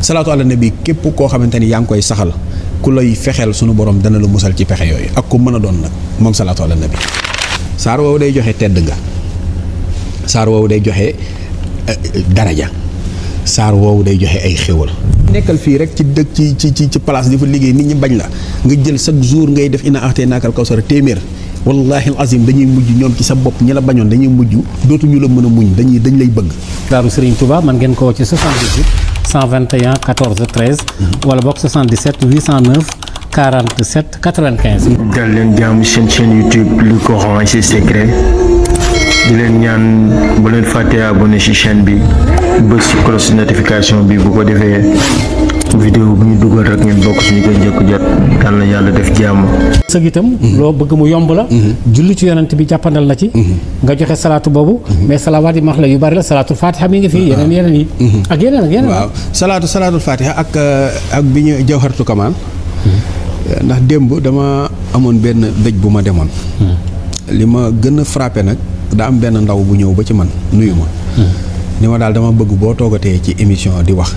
salaatu ala nabi képp koo xamante ni yaa ngi koy saxal ku lay fexeel sunu borom dana la musal ci pexe yooyu ak ku mën a doon nag moom salaatu ala nabi. saar woowu day joxe tedd nga, saar woowu day joxe daraja, saar woowu day joxe ay xéwal. nekkal fii rek ci dëkk ci place di fa liggéey nit ñi bañ la nga jël chaque jour ngay def ina axtee naakal kawsara téeméer wallahi al azim dañuy mujj ñoom ci sa bopp ñi la bañoon dañuy mujj dootuñu la mën a muñ dañ lay bëgg. Daaru Serigne Touba man ngeen ko ci 78 121 14 13 wala boog 77 809 47 95. dal leen jàmm seen chaîne YouTube le Coran et ses secrets di leen ñaan bu leen fàttee abonné ci chaîne bi bës ci cloche notification bi bu ko defee vidéo bu ñu dugal rek ngeen bokk ci ñu koy njëkk jot dal na yàlla def jàmm. sëg itam loo bëgg mu yomb la. julli ci yonent bi jàppandal na ci. nga joxe salaatu boobu. mais salawaat yi max la yu bari la salaatul fatiha mi ngi fi yeneen yi. ak yeneen. waaw salaatul fatiha ak bi ñu jawharatu kamal ndax démb dama amoon benn dëj bu ma demoon. li ma gën a frappé nag daa am benn ndaw bu ñëw ba ci man nuyu ma. ni ma daal dama bëgg boo toogatee ci émission di wax.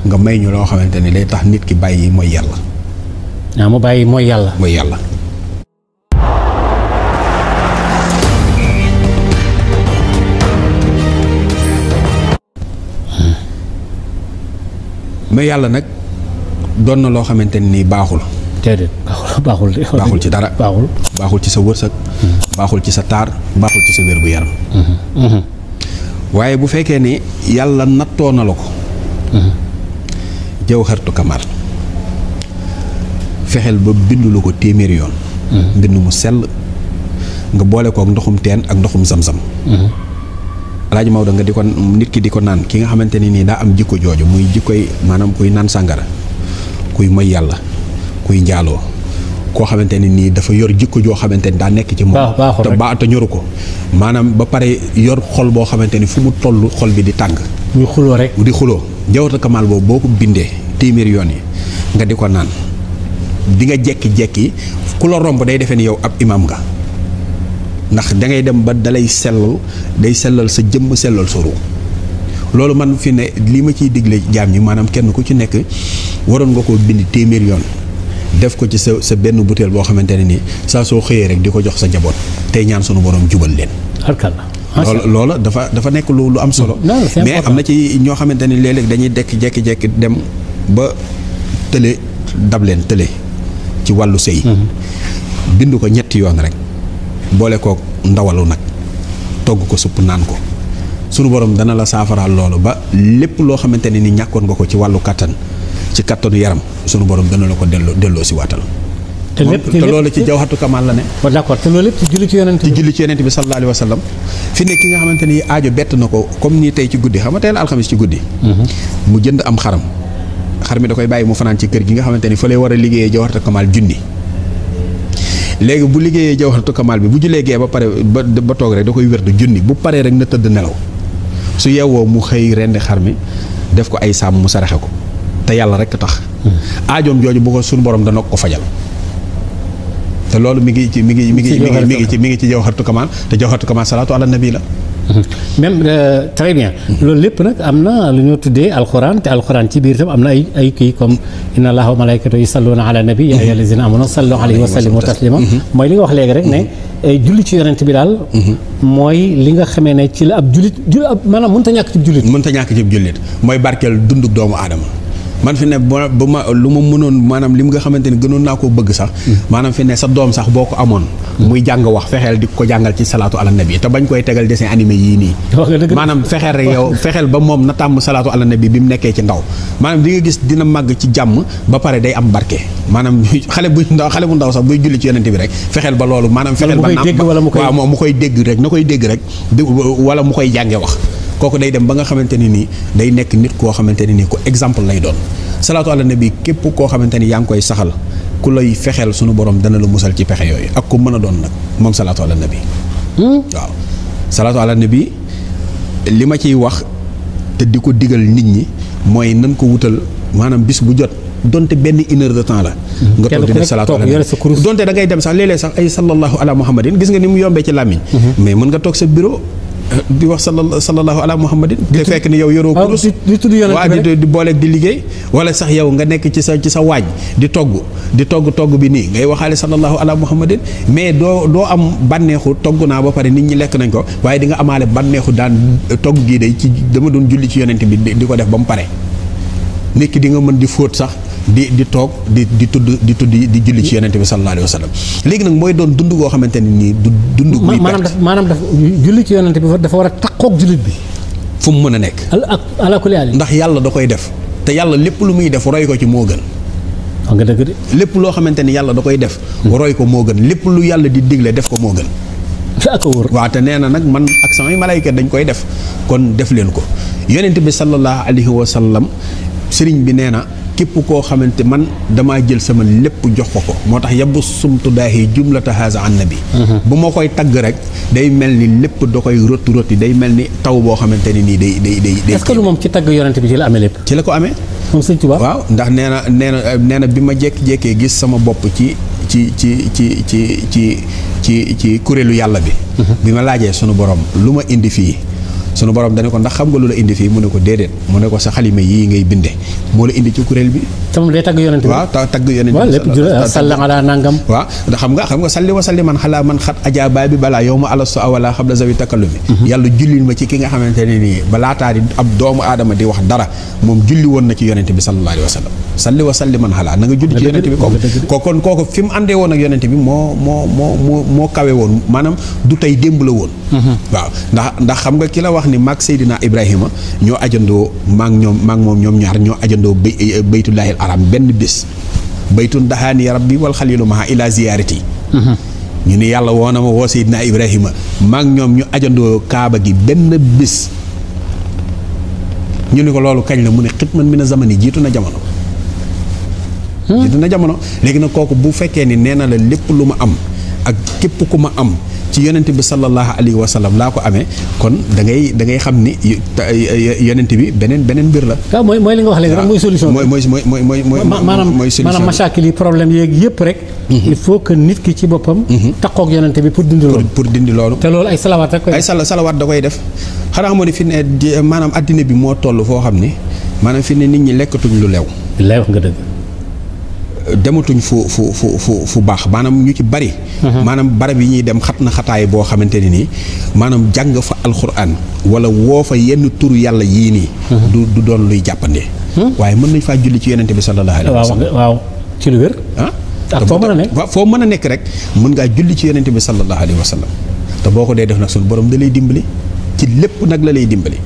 nga may ñu loo xamante ni day tax nit ki bàyyi mooy yàlla. mu bàyyi mooy yàlla. mooy yàlla. mais yàlla nag doon na loo xamante ni baaxul. déedéet baaxul de. baaxul ci dara. baaxul ci sa wërsëg. baaxul ci sa taar baaxul ci sa wér gu yaram. waaye bu fekkee ne yàlla nattoo na la ko. jawharatu kamal fexeel ba bindu la ko téeméeri yoon. mbind mu sell nga boole kook ndoxum teen ak ndoxum zam-zam. Alaaji Maodo nga di ko nit ki di ko naan ki nga xamante ne nii daa am jikko jooju muy jikkoy maanaam kuy naan sàngara kuy moy yàlla kuy njaaloo koo xamante ne nii dafa yor jikko joo xamante ni daa nekk ci moom te ñoru ko maanaam ba pare yor xol boo xamante ni fu mu toll xol bi di tàng muy xuloo rek di xuloo jawharatu kamal boobu boo ko bindee téeméeri yoon yi nga di ko naan di nga jekki-jekki ku la romb day defee ni yow ab imam nga ndax da ngay dem ba dalay sellal day sellal sa jëmm sellal sa ruux loolu man fi ne li ma ciy digle jaam ñi maanaam kenn ku ci nekk waroon nga koo bind téeméer yoon def ko ci sa benn butéel boo xamante ne nii saa soo xëyee rek di ko jox sa njaboot tey ñaan sunu borom jubal leen. loola dafa nekk lu am solo. mais am na ci ñoo xamante ni léeg-léeg dañuy jekki-jekki dem ba tële dab leen tële ci wàllu sëy bind ko ñetti yoon rek boole kook ndawalu nag togg ko supp naan ko sunu borom dana la saafaraal loolu ba lépp loo xamante ne ni ñàkkoon nga ko ci wàllu kattan ci kattanu yaram sunu borom dana la ko delloo si waatal. te loolu ci jawharatu kamal la ne. d'accord te loolu lépp ci julli ci yonent bi. ci julli ci yonent bi sallallahu alayhi wa sallam fi ne ki nga xamante ni aajo bett na ko comme nii tey ci guddi xam nga tey la alxamis ci guddi. mu jënd am xar mi da koy bàyyi mu fanaan ci kër gi nga xamante ni fa lay war a liggéeyee jawharatu kamal junni. léegi bu liggéeyee jawharatu kamal bi bu jullee gee ba pare ba toog rek da koy wér du junni bu paree rek na tëdd nelaw su yeewoo mu xëy rendi xar mi def ko ay sàmm mu saraxe ko te yàlla rek tax. aajoom jooju bu ko suñu borom dana ko fajal. te loolu mi ngi ci jawharatu kamal te jawharatu kamal salaatu ala nabi la. même très bien. loolu lépp nag am na lu ñu tuddee alxuraan te alxuraan ci biir tam am na ay kii comme inna allaha wa malaykatahu yusalluna ala nabi ya ayyuha allazina amanu sallu alayhi wa sallimu taslima mooy li nga wax léegi rek ne julli ci yonent bi daal mooy li nga xamee ne ci la ab jullit maanaam mënta ñàkk ci jullit. mënta ñàkk ci jullit mooy barkeel dunduk doomu aadama. man fi ne ba ma lu ma mënoon maanaam li nga xamante ni gënoon naa koo bëgg sax maanaam fi ne sa doom sax boo ko amoon muy jàng wax fexeel di ko jàngal ci salaatu ala nabi te bañ koy tegal dessin animé yii nii maanaam fexeel rek yow fexeel ba moom na tàmm salaatu ala nabi bi mu nekkee ci ndaw maanaam di nga gis dina màgg ci jàmm ba pare day am barke maanaam xale bu ndaw sax buy julli ci yonent bi rek fexeel ba loolu maanaam fexeel ba waaw moom mu koy dégg rek na koy dégg rek wala mu koy jànge wax kooku day dem ba nga xamante ne nii day nekk nit koo xamante ne nii ko exemple lay doon salaatu ala nabi képp koo xamante ni yaa ngi koy saxal ku lay fexeel sunu borom dana la musal ci pexe yooyu ak ku mën a doon nag moom salaatu ala nabi. waaw salaatu ala nabi li ma ciy wax te di ko digal nit ñi mooy nan ko wutal maanaam bis bu jot donte benn une heure de temps la. nga toog di def salaatu ala nabi donte da ngay dem sax léeg-léeg sax ay sallallahu ala muhammadin gis nga ni mu yombee ci làmmiñ mais mën nga toog sa bureau. di wax sallallahu ala muhammadin te fekk ni yow yoroo kurus di tudd yonent waaw di booleeg di liggéey wala sax yow nga nekk ci sa waañ di togg bi nii ngay waxaale sallallahu ala muhammadin mais doo am bànneexu togg naa ba pare nit ñi lekk nañ ko waaye di nga amaale bànneexu daan togg gii day ci dama doon julli ci yonent bi di ko def ba mu pare nit ki di nga mën di fóot sax di toog di julli ci yonent bi sallallahu alayhi wa sallam léegi nag mooy doon dund goo xamante ne nii du dund buy maanaam dafa julli ci yonent bi dafa war a takkoog jullit bi fu mu mën a nekk ala kulli haal ndax yàlla da koy def te yàlla lépp lu muy def roy ko ci moo gën wax nga dëgg de lépp loo xamante ni yàlla da koy def roy ko moo gën lépp lu yàlla di digle def ko moo gën ak wóor waaw te nee na nag man ak samay malayka dañ koy def kon def leen ko yonent bi sallallahu alayhi wa sallam sëriñ bi nee na képp koo xamante man damaa jël sama lépp jox ko moo tax yabbu sumtudaahi jumlata haza an nabi bu ma koy tagg rek day mel ni lépp da koy roti day mel ni taw boo xamante ni nii day est-ce que lu moom ci tagg yonent bi ci la amee lépp ci la ko amee moom sëñ Tuubaa waaw ndax nee na bi ma jékki-jékkee gis sama bopp ci kuréelu yàlla bi bi ma laajee sunu borom lu ma indi fii sunu borom dane ko ndax xam nga lu la indi fii mu ne ko déedéet mu ne ko sa xalima yii ngay binde moo la indi ci kuréel bi te moom day tagg yonent bi waaw tagg yonent bi waaw lépp salla ala nangam waaw ndax xam nga salli wa salli man xalaa man xat ajaaba bi balaa yow ma alastu awala xabla zawi takallumi yàlla jullil ma ci ki nga xamante ne nii ba laataa di ab doomu aadama di wax dara moom julli woon na ci yonent bi sallallahu alayhi wa sallam salli wa salli man xalaa na nga julli ci yonent bi kooku fi mu àndee woon ak yonent bi moo kawe woon maanaam du tey démb la woon waaw ndax xam nga ki la wax ni maag Seydina Ibrahima ñoo ajandoo maag moom ñoom ñaar ñoo ajandoo baytullahil aram benn bés baytun dahaani rabbi wal xalilu maha ila ziyaarati ñu ne yàlla woo na ma woo Seydina Ibrahima maag ñoom ñu ajandoo kaaba gi benn bés ñu ne ko loolu kañ la mu ne xitman mi na zamani jiitu na jamono léegi nag kooku bu fekkee ni nee na la lépp lu ma am ak képp ku ma am ci yonent bi sallallahu alayhi wa sallam laa ko amee kon da ngay xam ni yonent bi beneen mbir la. waaw mooy li nga wax léegi rek mooy solution. mooy solution maanaam masaakil yi problème yeeg yëpp rek. il faut que nit ki ci boppam. takkoog yonent bi pour dindi loolu. pour dindi loolu. te loolu ay salawaat rek koy def. ay salawaat da koy def xanaa moo ne fi ne maanaam addina bi moo toll foo xam ni maanaam fi ne nit ñi lekkatuñ lu lew. lay wax nga dëgg. dematuñ fu baax maanaam ñu ci bari maanaam barab yi ñuy dem xat na xataay boo xamante ne nii maanaam jàng fa alxuraan wala woo fa yenn turu yàlla yii nii du doon luy jàppandee waaye mën nañ faa julli ci yonente bi sallallahu alayhi wa sallam waaw ci lu wér ak foo mën a nekk foo mën a nekk rek mën ngaa julli ci yonente bi sallallahu alayhi wa sallam te boo ko dee def nag suñu borom da lay dimbali ci lépp nag la lay dimbali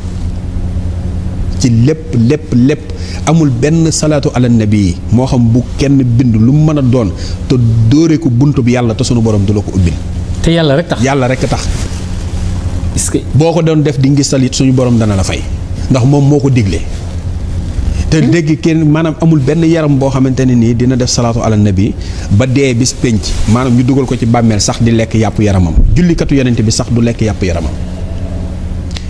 ci lépp amul benn salaatu ala nabi moo xam bu kenn bind lu mu mën a doon te dóore ko buntu bi yàlla te sunu borom du la ko ubbil te yàlla rek tax est-ce que boo ko doon def di ngistal it suñu borom dana la fay ndax moom moo ko digle te dégg kenn maanaam amul benn yaram boo xamante ne nii dina def salaatu ala nabi ba dee bis penc maanaam ñu dugal ko ci bàmmeel sax di lekk yàpp yaramam jullikatu yonent bi sax du lekk yàpp yaramam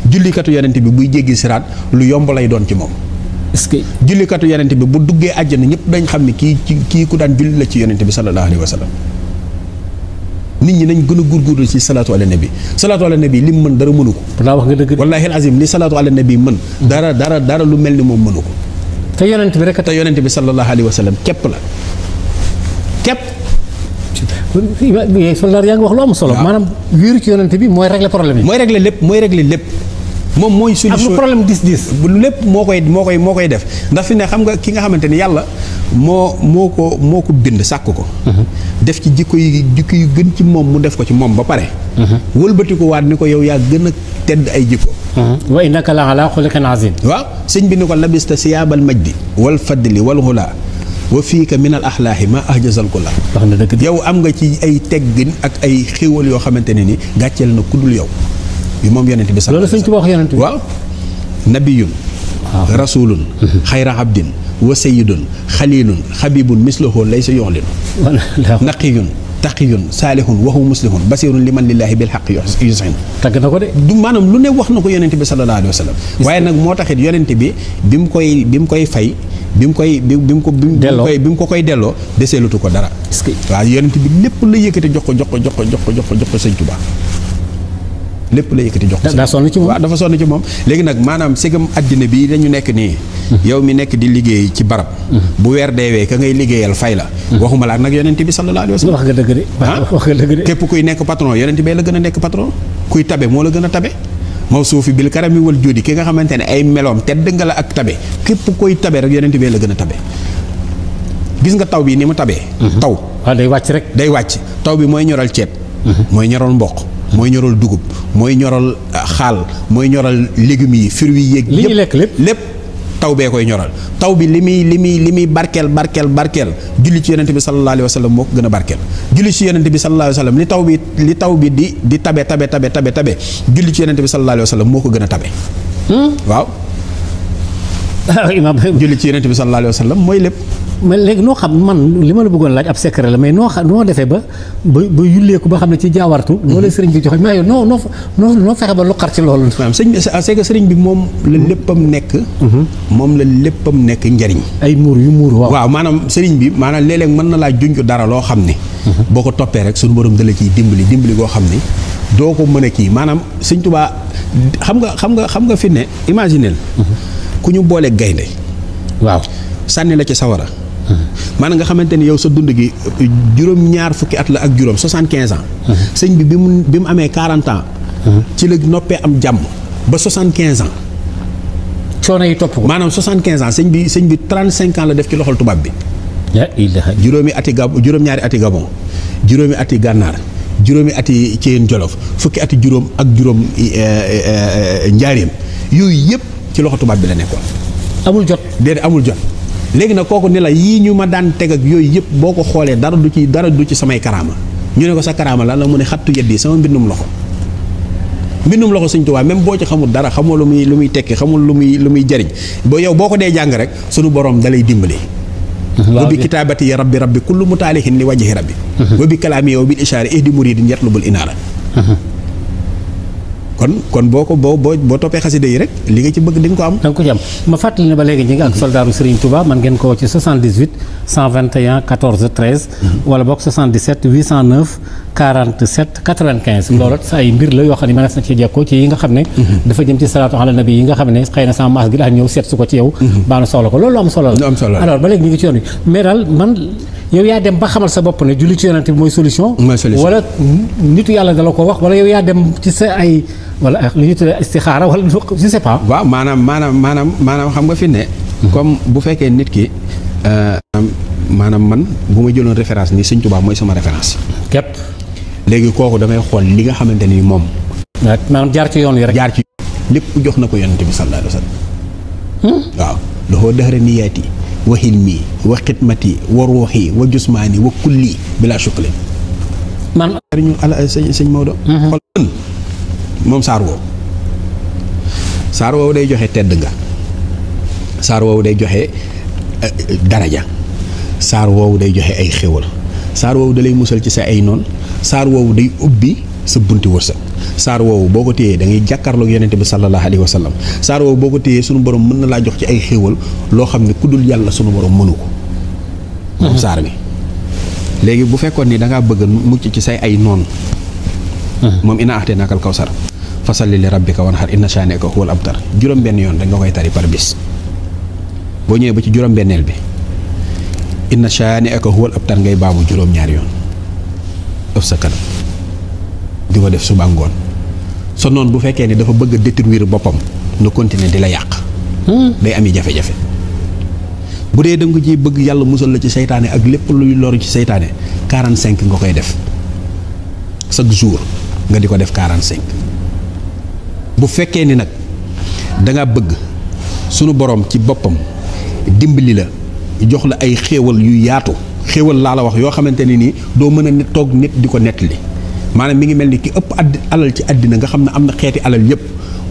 jullikatu yonent bi buy jéggi siraat lu yomb lay doon ci moom. est-ce que jullikatu yonent bi bu duggee àjjana ñëpp dañ xam ne kii ku daan julli la ci yonent bi sallallahu alayhi wa sallam nit ñi nañ gën a góorgóorlu ci salaatu ala nabi salaatu ala nabi li mu mën dara mënu ko. balaa wax nga dëgg. wallaahi azim li salaatu ala nabi mën. dara lu mel ni moom mënu ko. te yonent bi rek te yonent bi sallallahu alayhi wa sallam képp la képp. soldaar yaa ngi wax lu am solo. maanaam wéeru ci yonent bi mooy régler problème yi. mooy régler lépp. moom mooy solution ak lu problème dis lépp moo koy def ndax fi ne xam nga ki nga xamante ni yàlla moo ko bind sàkk ko def ci jikko yu gën ci moom mu def ko ci moom ba pare wëlbati ko waat ni ko yow yaa gën a tedd ay jikko wa innaka la ala xuluqin azim waaw sëñ bi ni ko labista siyaabal majdi wal fadli wal xula wa fiika min al axlaahi ma ahjazal ko la wax na dëgg yow am nga ci ay teggin ak ay xéwal yoo xamante ne ni gàcceel na kuddul yow bi moom yonent bi loolu sëñ Tuubaa wax yonent bi waaw nabiyun rasulun xayra abdin wa sayyidun xalilun xabibun mislahu laysa yu'lin naqiyun taqiyun saalihun wa huwa muslihun basirun liman lillahi bil haqq yusin tagg na ko de du maanaam lu ne wax na ko yonent bi sallallahu alayhi wa sallam waaye nag moo taxit yonent bi bi mu koy fay bi mu ko koy delloo deseelutu ko dara waaw yonent bi lépp la yëkkati jox ko sëñ Tuubaa lépp la yëkkati jox ko. daa sonn ci moom waaw dafa sonn ci moom. léegi nag maanaam segam àddina bi dañu nekk nii. yow mi nekk di liggéey ci barab. bu weer deewee ka ngay liggéeyal fay la. waxuma la ak nag yonent bi sallallahu alayhi wa sallam. wax nga dëgg de. wax nga dëgg de. képp kuy nekk patron yonent bee la gën a nekk patron. kuy tabe moo la gën a tabe. mawsuufi bil karami wal juudi ki nga xamante ne ay meloom tedd nga la ak tabe képp koy tabe rek yonent bee la gën a tabe. gis nga taw bi ni mu tabee. taw waaw day wàcc rek. day wàcc taw bi mooy ñoral ceeb. mooy ñoral mboq. mooy ñoral dugub. mooy ñoral xaal. mooy ñoral légumes yi fruits yi yéeg. li ñuy lekk lépp taw bee koy ñoral. taw bi li muy barkeel julli ci yonent bi sallallahu alayhi wa sallam moo ko gën a barkeel. julli ci yonent bi sallallahu alayhi wa sallam li taw bi di tabe julli ci yonent bi sallallahu alayhi wa sallam moo ko gën a tabe. waaw. imaam julli ci yonent bi sallallahu alayhi wa sallam mooy lépp. mais léegi noo xam man li ma la bëggoon laaj ab secret la mais noo defee ba yulleeku ba xam ne ci jaawartu. loolu sëriñ bi joxe mais yow noo fexe ba lu xar ci loolu. maanaam sëñ bi c'est que sëriñ bi moom la léppam nekk. moom la léppam nekk njariñ. ay muur yu muur waaw maanaam sëriñ bi maanaam léeg-léeg mën na laa junj dara loo xam ne. boo ko toppee rek suñu borom dala ciy dimbali goo xam ne doo ko mën a kii maanaam sëñ Tuubaa xam nga fi ne imagineel ku ñu boole gaynde waaw sànni la ci sawara. maanaam nga xamante ni yow sa dund gi juróom-ñaar fukki at la ak juróom 75 ans. sëñ bi bi mu amee 40 ans. ci la noppee am jàmm ba 75 ans. coono yi topp ko. maanaam 75 ans sëñ bi 35 ans la def ci loxol tubaab bi. juróom-ñaari ati Gabon juróomi ati gànnaar juróomi ati Ceyeen Jolof fukki ati juróom ak juróom njaareem yooyu yëpp ci loxo tubaab bi la nekkoon. amul jot déedéet amul jot. léegi nag kooku ni la yii ñu ma daan teg ak yooyu yëpp boo ko xoolee dara du ci samay karaama ñu ne ko sa karaama la mu ne xattu yeddi sama mbindum loxo Sëñ Tuubaa même boo ci xamul dara xamoo lu muy tekki xamul lu muy jariñ yow boo ko dee jàng rek sunu borom dalay dimbali. wa bi kitaabati ya rabbi kullu mutaalihin li wajhi rabbi wa bi kalaami yow bil ishaari ihdi muridin yatlubul inaara. kon boo toppee xasida yi rek li nga ci bëgg di nga ko am. da nga ko ci am ma fàttali ne ba léegi ñi nga ak soldaaru Serigne Touba man ngeen ko ci 78 121 14 13. wala boog 77 809 47 95. loolu sa ay mbir la yoo xam ne mënees na ci jekkoo ci yi nga xam ne. dafa jëm ci salaatu ala nabi yi nga xam ne xëy na sama maas gi daal ñëw seet su ko ci yow. baa na soxla ko loolu am solo la. alors ba léegi ñu ngi ci yoon wi mais daal man yow yaa dem ba xamal sa bopp ne julli ci yonent bi mooy solution. wala nitu yàlla dala ko wax wala yow yaa dem ci sa ay. wala li ñuy tuddee istixaara wala je sais pas. waaw maanaam xam nga fi ne. comme bu fekkee nit ki maanaam man bu ma jëloon référence nii Sëñ Tuubaa mooy sama référence. képp. léegi kooku damay xool li nga xamante ni moom. maanaam jaar ci yoon wi rek. jaar ci lépp jox na ko yonent bi sallallahu alayhi wa sallam. waaw loxoo dëxëra niyaati wa hilmi wa xidmati wa ruuxi wa jusmaani wa kulli bila shukli. man. sëñ Maodo. xool moom saar woowu day joxe tedd nga saar woowu day joxe daraja saar woowu day joxe ay xéwal saar woowu da lay musal ci sa ay noon saar woowu day ubbi sa bunti wërsëg saar woowu boo ko téyee da ngay jàkkaarloog yonente bi sallallahu alayhi wa sallam saar woowu boo ko téyee sunu borom mën na laa jox ci ay xéwal loo xam ne ku dul yàlla sunu borom mënu ko moom saar bi léegi bu fekkoon ni da ngaa bëgg mucc ci say ay noon moom ina axte nakal kawsar fasalli li rabbika wanhar inna shaani'aka huwal abtar juróom-benn yoon rek nga koy tari par bis boo ñëwee ba ci juróom-benneel bi inna shaani'aka huwal abtar ngay baamu juróom-ñaari yoon ëf sa kanam di ko def suba ngoon sa noon bu fekkee ni dafa bëgg a détruire boppam na continuer di la yàq day ami jafe-jafe bu dee da nga ko ciy bëgg yàlla musal la ci seytaane ak lépp luy loru ci seytaane 45 nga koy def chaque jour nga di ko def 45 bu fekkee ni nag danga bëgg sunu borom ci boppam dimbali la jox la ay xéewal yu yaatu xéewal laa la wax yoo xamante ne nii doo mën a nit toog nit di ko nettali maanaam mi ngi mel ni ki ëpp alal ci àddina nga xam ne am na xeeti alal yëpp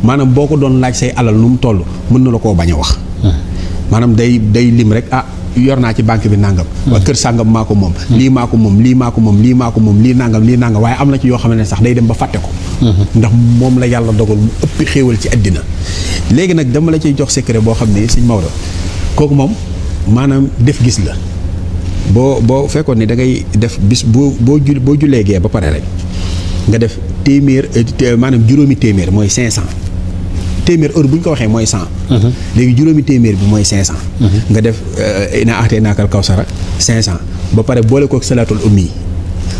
maanaam boo ko doon laaj say alal nu mu toll mën na la koo bañ a wax maanaam day lim rek yor naa ci banque bi nangam. waa kër sàngam maa ko moom. lii maa ko moom lii maa ko moom lii maa ko moom lii nangam waaye am na ci yoo xam ne sax day dem ba fàtte ko. ndax moom la yàlla dogal mu ëpp xéewal ci àddina léegi nag dama la ciy jox secret boo xam ne sëñ Maodo kooku moom maanaam def gis la boo fekkoon ni da ngay def bis boo jullee gee ba pare rek nga def téeméer maanaam juróomi téeméer mooy 500 téeméer heure bu ñu ko waxee mooy 100. léegi juróomi téeméer bi mooy 500. nga def inaa axtee naakal kawsara 500 ba pare boole kook salaatul ummi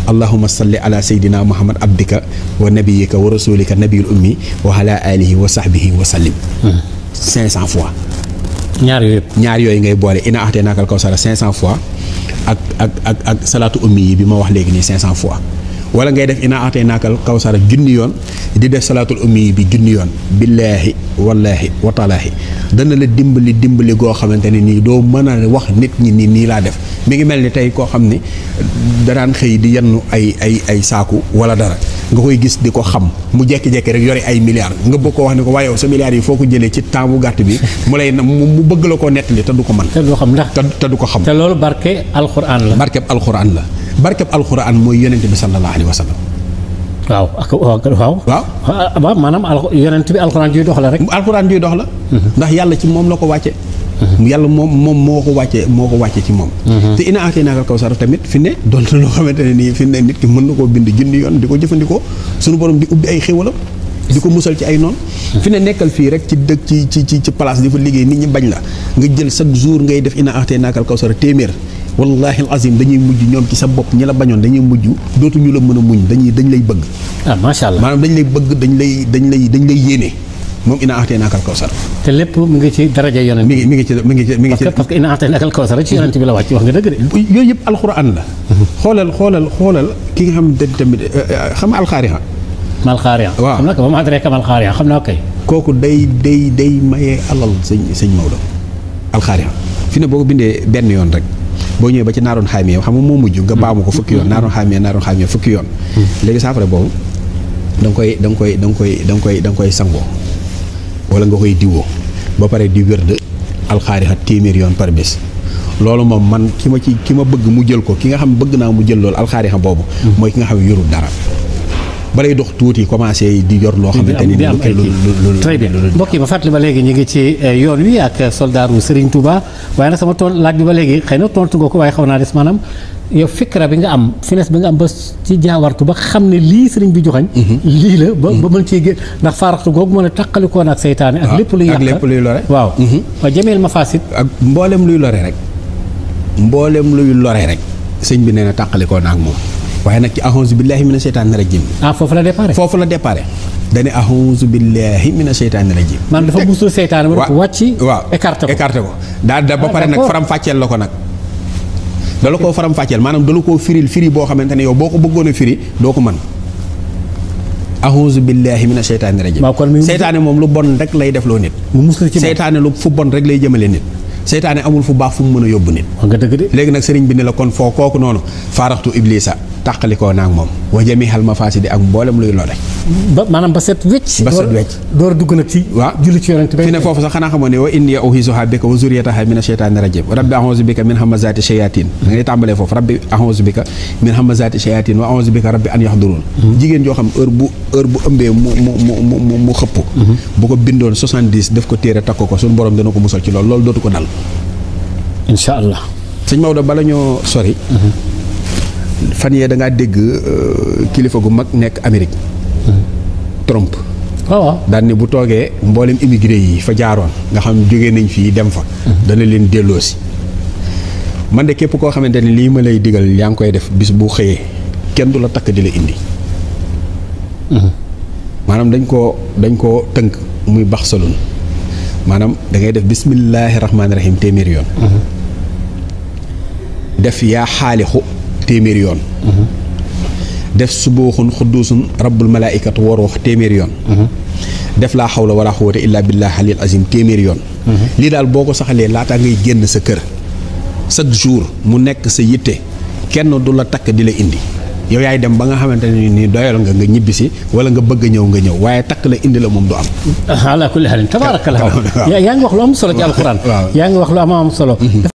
allahumma salli ala sayyidina muhammad abdika wa nabiyika wa rasulika nabiyul ummi wa ala alihi wa sahbihi wa sallim. 500 fois. ñaar yooyu yëpp. ñaar yooyu ngay boole inaa axtee naakal kawsara 500 fois ak salaatu ummi yi bi ma wax léegi nii 500 fois. wala ngay def inaa axtee naakal kawsara junni yoon di def salaatul ummi bi junni yoon billaahi wallaahi wataalaahi dana la dimbali goo xamante ne nii doo mën a wax nit ñi nii laa def mi ngi mel ni tey koo xam ni daraan xëy di yenn ay saaku wala dara nga koy gis di ko xam mu jekki-jekki rek yore ay milliards nga bëgg ko wax ni ko waaye yow sa milliards yi foo ko jëlee ci temps bu gàtt bi mu bëgg la koo nettali te du ko mën. te du ko xam ndax te du ko xam. te loolu barke alxuraan la. barkeb alxuraan la barkeb alxuraan mooy yonent bi sallallahu alayhi wa sallam. waaw ak waaw. waaw maanaam yonent bi alxuraan juy dox la rek. alxuraan juy dox la. ndax yàlla ci moom la ko wàcce. yàlla moom moo ko wàcce ci moom. te ina aatee naakal kawsar tamit fi ne doon na loo xamante ne nii fi ne nit ki mën na koo bind junni yoon di ko jëfandikoo suñu borom di ubbi ay xéwalam di ko musal ci ay noonu. fi ne nekkal fii rek ci dëkk ci place di fa liggéey nit ñi bañ la nga jël chaque jour ngay def ina aatee naakal kawsar téeméer. wallahi alazim dañuy mujj ñoom ci sa bopp ñi la bañoon dañuy mujj dootuñu la mën a muñ dañ lay bëgg. ah macha allah maanaam dañ lay bëgg dañ lay yéene moom ina axtee naakal kawsar. te lépp mu ngi ci daraja yonent mi ngi ci parce que ina axtee naakal kawsar ci yonent bi la wàcc wax nga dëgg de. yooyu yëpp alxuraan la. xoolal ki nga xam ne tamit xam nga alxaarixa. malxaariya. waaw xam naa ko ba mu adressé malxaariya xam naa kay. kooku day maye alal sëñ Maodo alxaarixa fi ne boo ko bindee benn yoon rek. boo ñëwee ba ci naaroon xaamee xam nga moo mujj nga baamu ko fukki yoon naaroon xaamee fukki yoon. léegi saafara boobu da nga koy sangoo wala nga koy diwoo ba pare di wérd alxaarixa téeméer yoon par bés. loolu moom man ki ma bëgg mu jël ko ki nga xam bëgg naa mu jël loolu alxaarixa boobu. mooy ki nga xam ne yorul dara. balay dox tuuti commencé di yor loo xamante ni très bien mbokk yi ma fàttali ba léegi ñu ngi ci yoon wi ak soldaaru Serigne Touba waaye nag sama laaj bi ba léegi xëy na tontu nga ko waaye xaw naa des maanaam yow fikra bi nga am finesse bi nga am ba ci jaawartu ba xam ne lii Serigne bi joxañ lii la ba mën ciy génn ndax faaraxtu googu mën a taqalikoon ak seytaane ak lépp luy yàq ak lépp luy lore waaw jameel ma fasit ak mboolem luy lore rek sëñ bi nee na taqalikoon ak moom waaye nag ci ahonzu billahi mina seytaani rajim. foofu la déparé. dañuy ahonzu billahi mina seytaani rajim. man dafa musul seytaane ba wàcc. waaw écarté ko daal ba pare nag faram fàcceel la ko nag. dala koo faram fàcceel maanaam dala koo firi boo xamante ne yow boo ko bëggoon a firi doo ko mën. ahonzu billahi mina seytaani rajim. seytaane moom lu bon rek lay def loo nit. mu musul ci seytaane lu fu bon rek lay jëmale nit. seytaane amul fu baax fu mu mën a yóbbu nit. nga dëgg de. léegi nag sëriñ bi ne la kon foo kooku noonu faaraxtu iblisa tàqalikoo naag moom wa jami xal ma faasidi ak mboolem luy lore. maanaam ba set wecc. door a dugg nag ci. waaw julli ci yonent bi. fi ne foofu sax xanaa xamoon ne wa inni uhiisuha bika wa zurriyataha mina sheytaani rajim rabbi a'uuzu bika min hamazaati shayatin da ngay tàmbalee foofu rabbi a'uuzu bika min hamazaati shayatin wa a'uuzu bika rabbi an yaxduruun jigéen joo xam heure bu ëmbee mu xëpp. bu ko bindoon 70 def ko téere takk ko suñu borom dana ko musal ci loolu dootu ko dal. incha allah. sëñ Maodo bala ñoo sori. fan yee da ngaa dégg kilifa gu mag nekk Amérique. Trump. waaw daan ne bu toogee mboolem immigré yi fa jaaroon nga xam jógee nañ fii dem fa. dana leen delloosi. man de képp koo xamante ne lii ma lay digal yaa ngi koy def bis bu xëyee kenn du la takk di la indi. maanaam dañ koo tënk muy bax salun maanaam da ngay def bismillahi rahmaani rahim téeméeri yoon. def yaa xaalixu téeméeri yoon. def subuuxun xudduusun rabbul malaaikatu war wax téeméeri yoon. def laa xawla wala xuwata illaa billahi alil azim téeméeri yoon. lii daal boo ko saxalee laataa ngay génn sa kër chaque jour mu nekk sa yitte kenn du la takk di la indi. yow yaay dem ba nga xamante ne nii doyal nga ñibbisi wala nga bëgg a ñëw waaye takk la indi la moom du am. ala kulli xaalin tabaarakallah yaa ngi wax lu am solo ci alxuraan. yaa ngi wax lu am solo.